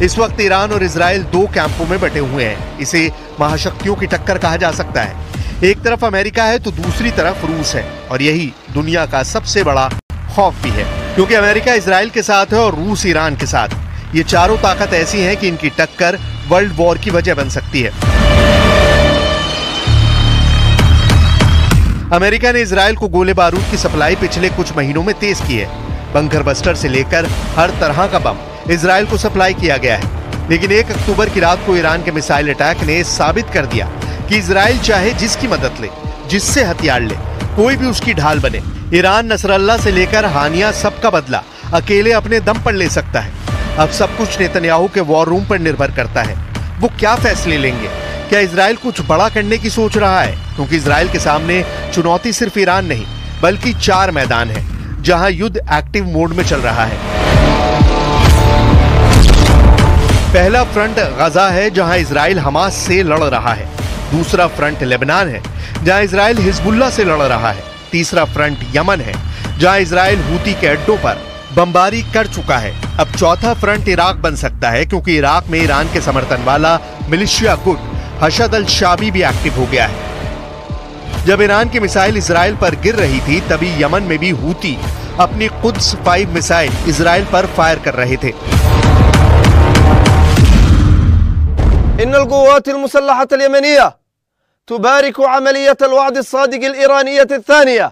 इस वक्त ईरान और इजराइल दो कैंपों में बटे हुए हैं। इसे महाशक्तियों की टक्कर कहा जा सकता है। एक तरफ अमेरिका है तो दूसरी तरफ रूस है, और यही दुनिया का सबसे बड़ा खौफ भी है, क्योंकि अमेरिका इजराइल के साथ है और रूस ईरान के साथ। ये चारों ताकत ऐसी हैं कि इनकी टक्कर वर्ल्ड वॉर की वजह बन सकती है। अमेरिका ने इजराइल को गोले बारूद की सप्लाई पिछले कुछ महीनों में तेज की है। बंकर बस्टर से लेकर हर तरह का बम इजराइल को सप्लाई किया गया है। लेकिन 1 अक्टूबर की रात को ईरान के मिसाइल अटैक ने साबित कर दिया कि इजराइल चाहे जिसकी मदद ले, जिससे हथियार ले, कोई भी उसकी ढाल बने, ईरान नसरल्ला से लेकर हानिया सबका बदला अकेले अपने दम पर ले सकता है। अब सब कुछ नेतन्याहू के वॉर रूम पर निर्भर करता है। वो क्या फैसले लेंगे? क्या इजराइल कुछ बड़ा करने की सोच रहा है? क्योंकि इजराइल के सामने चुनौती सिर्फ ईरान नहीं, बल्कि 4 मैदान है जहां युद्ध एक्टिव मोड में चल रहा है। पहला फ्रंट गजा है, जहां इजराइल हमास से लड़ रहा है। दूसरा फ्रंट लेबनान है, जहां इजराइल हिजबुल्लाह से लड़ रहा है। तीसरा फ्रंट यमन है, जहां इजराइल हूती के अड्डों पर बमबारी कर चुका है। अब चौथा फ्रंट इराक बन सकता है, क्योंकि इराक में ईरान के समर्थन वाला मिलिशिया गुट हशद अल शाबी भी एक्टिव हो गया है। जब ईरान की मिसाइल इजराइल पर गिर रही थी, तभी यमन में भी हूती अपनी कुद्स 5 मिसाइल इजराइल पर फायर कर रहे थे। इन्नल क़ुव्वात अल-मुसल्लहत अल-यमनिया तुबारिकु अमलियत अल-वअद अस-सादिक अल-ईरानिय्यत अथ-थानिया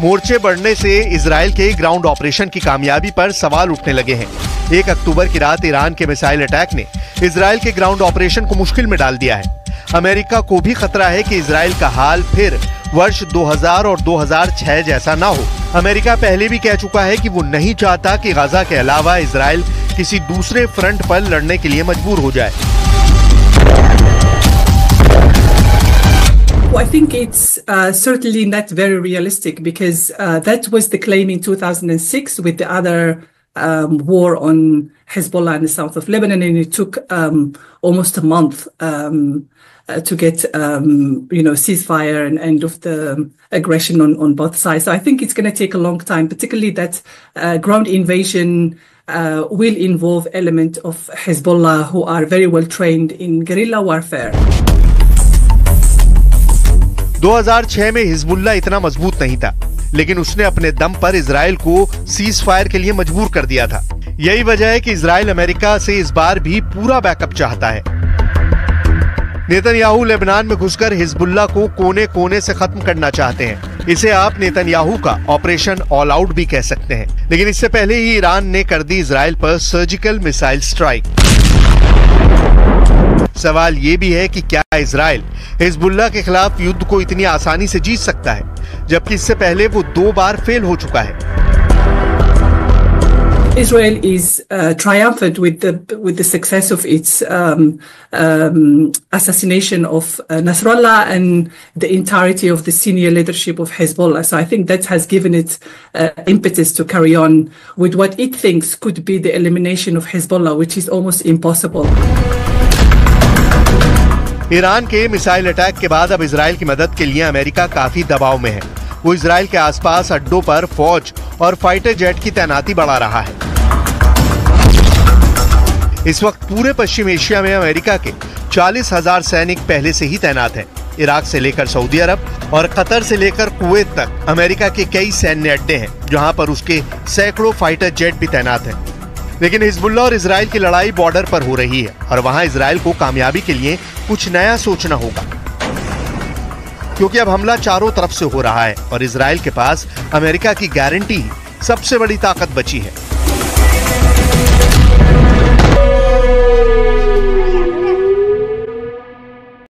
मोर्चे बढ़ने से इजराइल के ग्राउंड ऑपरेशन की कामयाबी पर सवाल उठने लगे हैं। 1 अक्टूबर की रात ईरान के मिसाइल अटैक ने इजराइल के ग्राउंड ऑपरेशन को मुश्किल में डाल दिया है। अमेरिका को भी खतरा है कि इजराइल का हाल फिर वर्ष 2000 और 2006 जैसा ना हो। अमेरिका पहले भी कह चुका है कि वो नहीं चाहता कि गाजा के अलावा इजराइल किसी दूसरे फ्रंट पर लड़ने के लिए मजबूर हो जाए। Well, I think it's certainly not very realistic because that was the claim in 2006 with the other war on Hezbollah in the south of Lebanon, and it took almost a month to get ceasefire and end of the aggression on both sides. So I think it's going to take a long time, particularly that ground invasion will involve element of Hezbollah who are very well trained in guerrilla warfare. 2006 में Hezbollah इतना मजबूत नहीं था, लेकिन उसने अपने दम पर इजराइल को सीज फायर के लिए मजबूर कर दिया था। यही वजह है कि इजराइल अमेरिका से इस बार भी पूरा बैकअप चाहता है। नेतन्याहू लेबनान में घुसकर हिजबुल्लाह को कोने कोने से खत्म करना चाहते हैं। इसे आप नेतन्याहू का ऑपरेशन ऑल आउट भी कह सकते हैं। लेकिन इससे पहले ही ईरान ने कर दी इजराइल पर सर्जिकल मिसाइल स्ट्राइक। सवाल ये भी है कि क्या इजराइल हिजबुल्लाह के खिलाफ युद्ध को इतनी आसानी से जीत सकता है, जबकि इससे पहले वो 2 बार फेल हो चुका है। Israel is triumphant with the success of its assassination of Nasrallah and the entirety of the senior leadership of Hezbollah. So I think that has given it impetus to carry on with what it thinks could be the elimination of Hezbollah, which is almost impossible. Iran के missile attack के बाद अब Israel की मदद के लिए America काफी दबाव में है। वो इजराइल के आसपास अड्डों पर फौज और फाइटर जेट की तैनाती बढ़ा रहा है। इस वक्त पूरे पश्चिम एशिया में अमेरिका के 40,000 सैनिक पहले से ही तैनात हैं। इराक से लेकर सऊदी अरब और कतर से लेकर कुवैत तक अमेरिका के कई सैन्य अड्डे हैं, जहां पर उसके सैकड़ों फाइटर जेट भी तैनात हैं। लेकिन हिजबुल्लाह और इजराइल की लड़ाई बॉर्डर पर हो रही है, और वहां इजराइल को कामयाबी के लिए कुछ नया सोचना होगा, क्योंकि अब हमला चारों तरफ से हो रहा है और इजराइल के पास अमेरिका की गारंटी ही सबसे बड़ी ताकत बची है।